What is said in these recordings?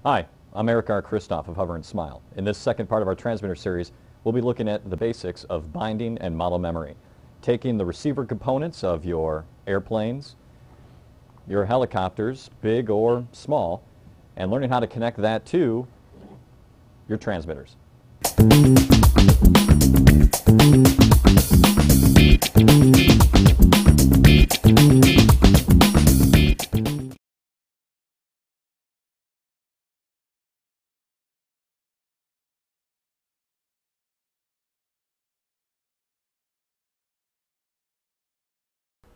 Hi, I'm Eric R. Christoph of HoverAndSmile. In this second part of our transmitter series, we'll be looking at the basics of binding and model memory, taking the receiver components of your airplanes, your helicopters, big or small, and learning how to connect that to your transmitters.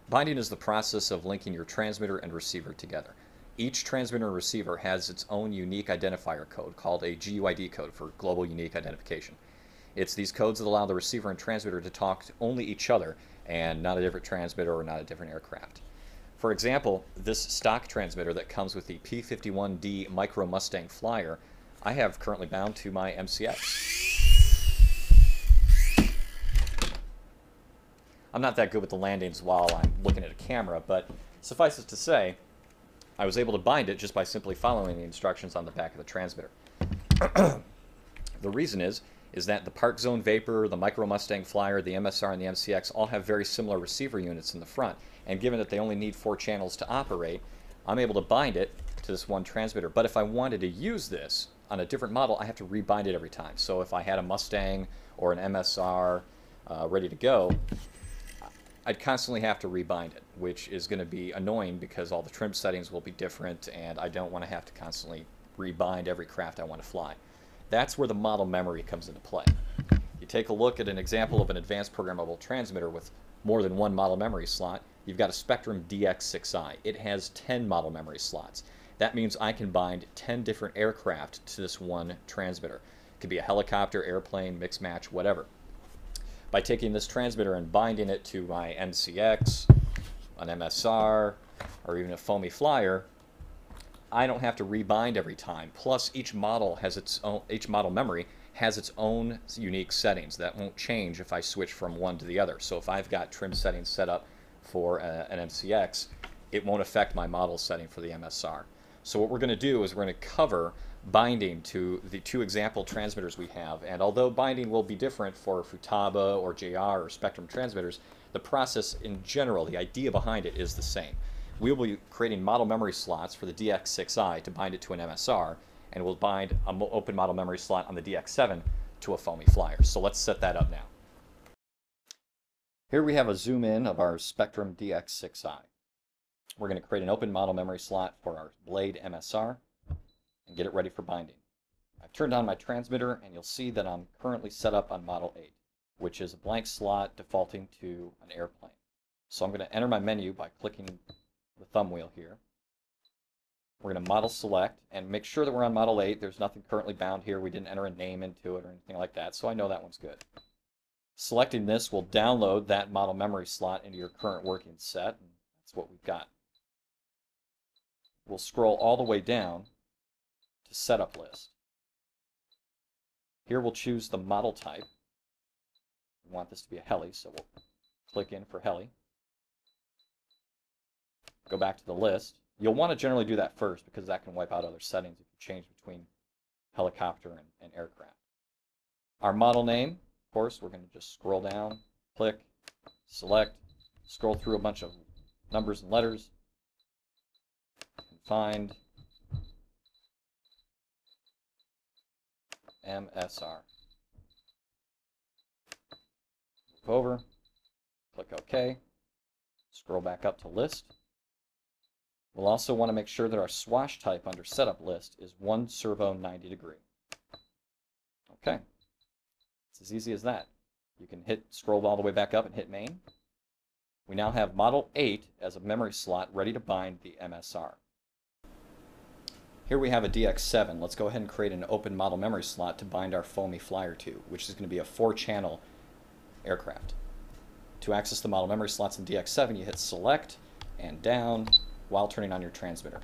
Binding is the process of linking your transmitter and receiver together. Each transmitter and receiver has its own unique identifier code called a GUID code for Global Unique Identification. It's these codes that allow the receiver and transmitter to talk to only each other and not a different transmitter or not a different aircraft. For example, this stock transmitter that comes with the P-51D Micro Mustang Flyer, I have currently bound to my MCX. I'm not that good with the landings while I'm looking at a camera, but suffice it to say, I was able to bind it just by simply following the instructions on the back of the transmitter. The reason is that the Park Zone Vapor, the Micro Mustang Flyer, the MSR, and the MCX all have very similar receiver units in the front, and given that they only need 4 channels to operate, I'm able to bind it to this one transmitter. But if I wanted to use this on a different model, I have to rebind it every time. So if I had a Mustang or an MSR ready to go, I'd constantly have to rebind it, which is going to be annoying because all the trim settings will be different and I don't want to have to constantly rebind every craft I want to fly. That's where the model memory comes into play. You take a look at an example of an advanced programmable transmitter with more than one model memory slot. You've got a Spektrum DX-6. It has 10 model memory slots. That means I can bind 10 different aircraft to this one transmitter. It could be a helicopter, airplane, mix match, whatever. By taking this transmitter and binding it to my MCX, an MSR, or even a foamy flyer, I don't have to rebind every time. Plus, each model memory has its own unique settings that won't change if I switch from one to the other. So if I've got trim settings set up for an MCX, it won't affect my model setting for the MSR. So what we're going to do is we're going to cover binding to the 2 example transmitters we have, and although binding will be different for Futaba or JR or Spektrum transmitters, the process in general, the idea behind it is the same. We will be creating model memory slots for the DX6i to bind it to an MSR, and we'll bind an open model memory slot on the DX7 to a foamy flyer. So let's set that up now. Here we have a zoom in of our Spektrum DX6i. We're going to create an open model memory slot for our Blade MSR and get it ready for binding. I've turned on my transmitter and you'll see that I'm currently set up on Model 8, which is a blank slot defaulting to an airplane. So I'm going to enter my menu by clicking the thumb wheel here. We're going to model select and make sure that we're on Model 8. There's nothing currently bound here. We didn't enter a name into it or anything like that, so I know that one's good. Selecting this will download that model memory slot into your current working set, and that's what we've got. We'll scroll all the way down to Setup List. Here we'll choose the model type. We want this to be a heli, so we'll click in for heli. Go back to the list. You'll want to generally do that first because that can wipe out other settings if you change between helicopter and aircraft. Our model name, of course, we're going to just scroll down, click, select, scroll through a bunch of numbers and letters, and find MSR. Move over, click OK, scroll back up to list. We'll also want to make sure that our swash type under setup list is 1 servo 90 degree. Okay, it's as easy as that. You can scroll all the way back up and hit main. We now have Model 8 as a memory slot ready to bind the MSR. Here we have a DX7. Let's go ahead and create an open model memory slot to bind our foamy flyer to, which is going to be a 4-channel aircraft. To access the model memory slots in DX7, you hit select and down while turning on your transmitter.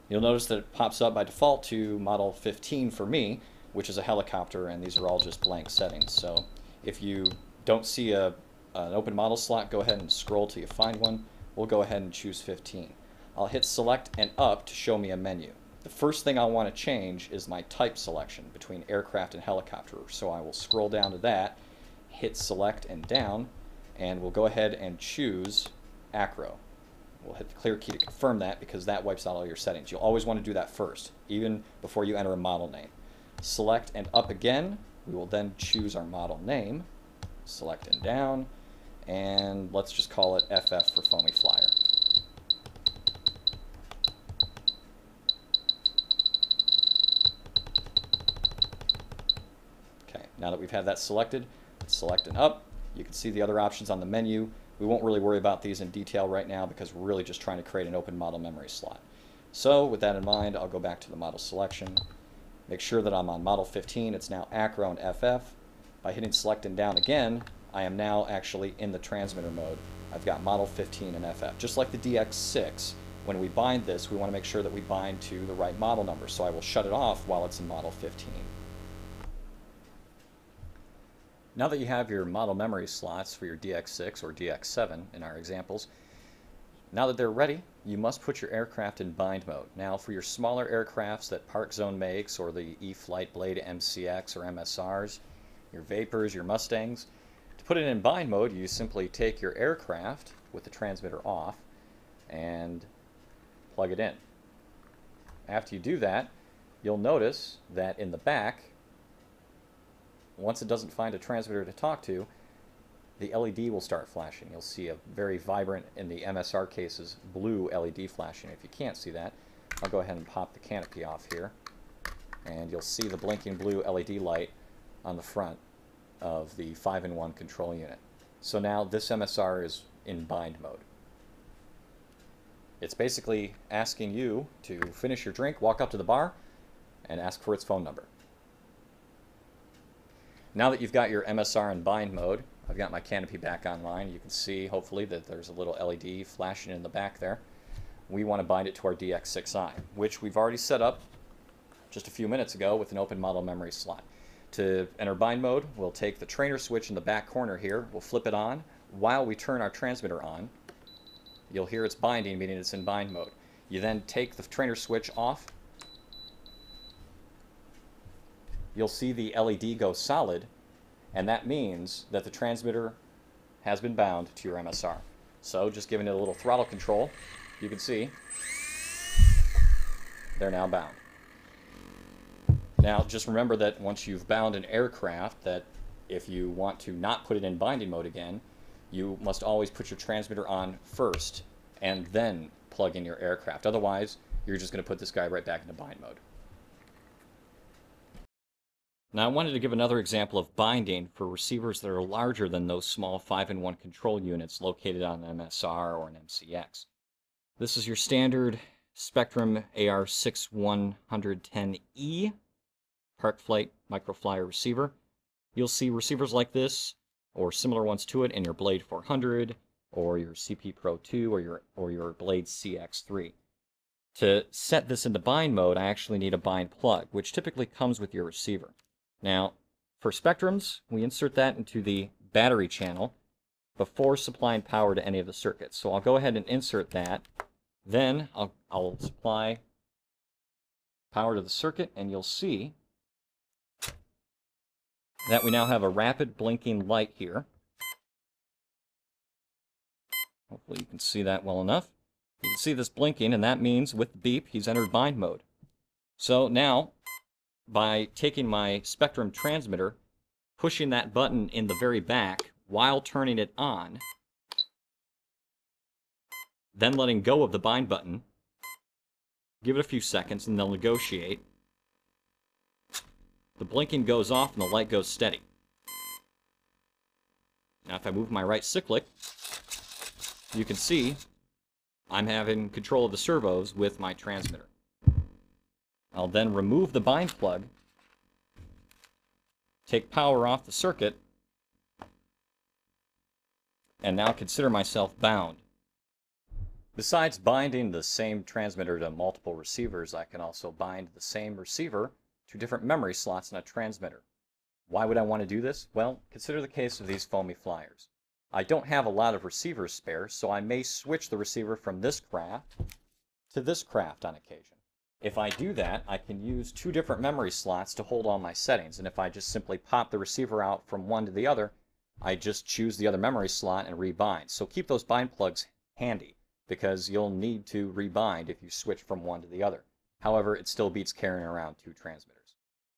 You'll notice that it pops up by default to model 15 for me, which is a helicopter, and these are all just blank settings. So if you don't see an open model slot, go ahead and scroll till you find one. We'll go ahead and choose 15. I'll hit select and up to show me a menu. The first thing I'll want to change is my type selection between aircraft and helicopter. So I will scroll down to that, hit select and down, and we'll go ahead and choose acro. We'll hit the clear key to confirm that because that wipes out all your settings. You'll always want to do that first, even before you enter a model name. Select and up again. We will then choose our model name, select and down, and let's just call it FF for Foamy Flyer. Okay, now that we've had that selected, select and up. You can see the other options on the menu. We won't really worry about these in detail right now because we're really just trying to create an open model memory slot. So with that in mind, I'll go back to the model selection, make sure that I'm on model 15. It's now acro and FF. By hitting select and down again, I am now actually in the transmitter mode. I've got model 15 and FF. Just like the DX6, when we bind this, we want to make sure that we bind to the right model number. So I will shut it off while it's in model 15. Now that you have your model memory slots for your DX6 or DX7 in our examples, now that they're ready, you must put your aircraft in bind mode. Now for your smaller aircrafts that Park Zone makes, or the E-Flight Blade MCX or MSRs, your Vapors, your Mustangs, to put it in bind mode, you simply take your aircraft with the transmitter off and plug it in. After you do that, you'll notice that in the back, once it doesn't find a transmitter to talk to, the LED will start flashing. You'll see a very vibrant, in the MSR cases, blue LED flashing. If you can't see that, I'll go ahead and pop the canopy off here, and you'll see the blinking blue LED light on the front of the 5-in-1 control unit. So now this MSR is in bind mode. It's basically asking you to finish your drink, walk up to the bar, and ask for its phone number. Now that you've got your MSR in bind mode, I've got my canopy back online. You can see, hopefully, that there's a little LED flashing in the back there. We want to bind it to our DX6i, which we've already set up just a few minutes ago with an open model memory slot. To enter bind mode, we'll take the trainer switch in the back corner here, we'll flip it on. While we turn our transmitter on, you'll hear it's binding, meaning it's in bind mode. You then take the trainer switch off. You'll see the LED go solid, and that means that the transmitter has been bound to your MSR. So just giving it a little throttle control, you can see they're now bound. Now just remember that once you've bound an aircraft, that if you want to not put it in binding mode again, you must always put your transmitter on first and then plug in your aircraft. Otherwise, you're just going to put this guy right back into bind mode. Now I wanted to give another example of binding for receivers that are larger than those small 5-in-1 control units located on an MSR or an MCX. This is your standard Spektrum AR6110E Park Flight Microflyer receiver. You'll see receivers like this or similar ones to it in your Blade 400 or your CP Pro 2 or your Blade CX3. To set this into bind mode, I actually need a bind plug, which typically comes with your receiver. Now, for Spektrums, we insert that into the battery channel before supplying power to any of the circuits. So I'll go ahead and insert that. Then I'll supply power to the circuit, and you'll see that we now have a rapid blinking light here. Hopefully you can see that well enough. You can see this blinking, and that means with the beep, he's entered bind mode. So now, by taking my Spektrum transmitter, pushing that button in the very back while turning it on, then letting go of the bind button, give it a few seconds and they'll negotiate. The blinking goes off and the light goes steady. Now if I move my right cyclic, you can see I'm having control of the servos with my transmitter. I'll then remove the bind plug, take power off the circuit, and now consider myself bound. Besides binding the same transmitter to multiple receivers, I can also bind the same receiver to different memory slots in a transmitter. Why would I want to do this? Well, consider the case of these foamy flyers. I don't have a lot of receivers spare, so I may switch the receiver from this craft to this craft on occasion. If I do that, I can use 2 different memory slots to hold all my settings. And if I just simply pop the receiver out from one to the other, I just choose the other memory slot and rebind. So keep those bind plugs handy, because you'll need to rebind if you switch from one to the other. However, it still beats carrying around 2 transmitters.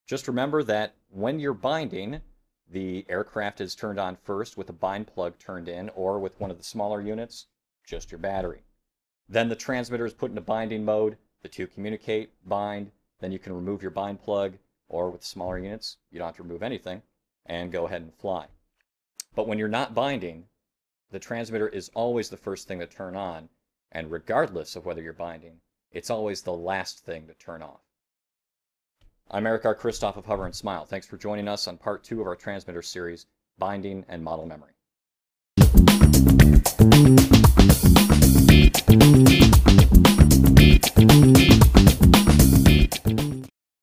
Just remember that when you're binding, the aircraft is turned on first with a bind plug turned in, or with one of the smaller units, just your battery. Then the transmitter is put into binding mode, the 2 communicate, bind, then you can remove your bind plug, or with smaller units, you don't have to remove anything, and go ahead and fly. But when you're not binding, the transmitter is always the first thing to turn on, and regardless of whether you're binding, it's always the last thing to turn off. I'm Eric R. Christoph of HoverAndSmile. Thanks for joining us on part 2 of our transmitter series, Binding and Model Memory.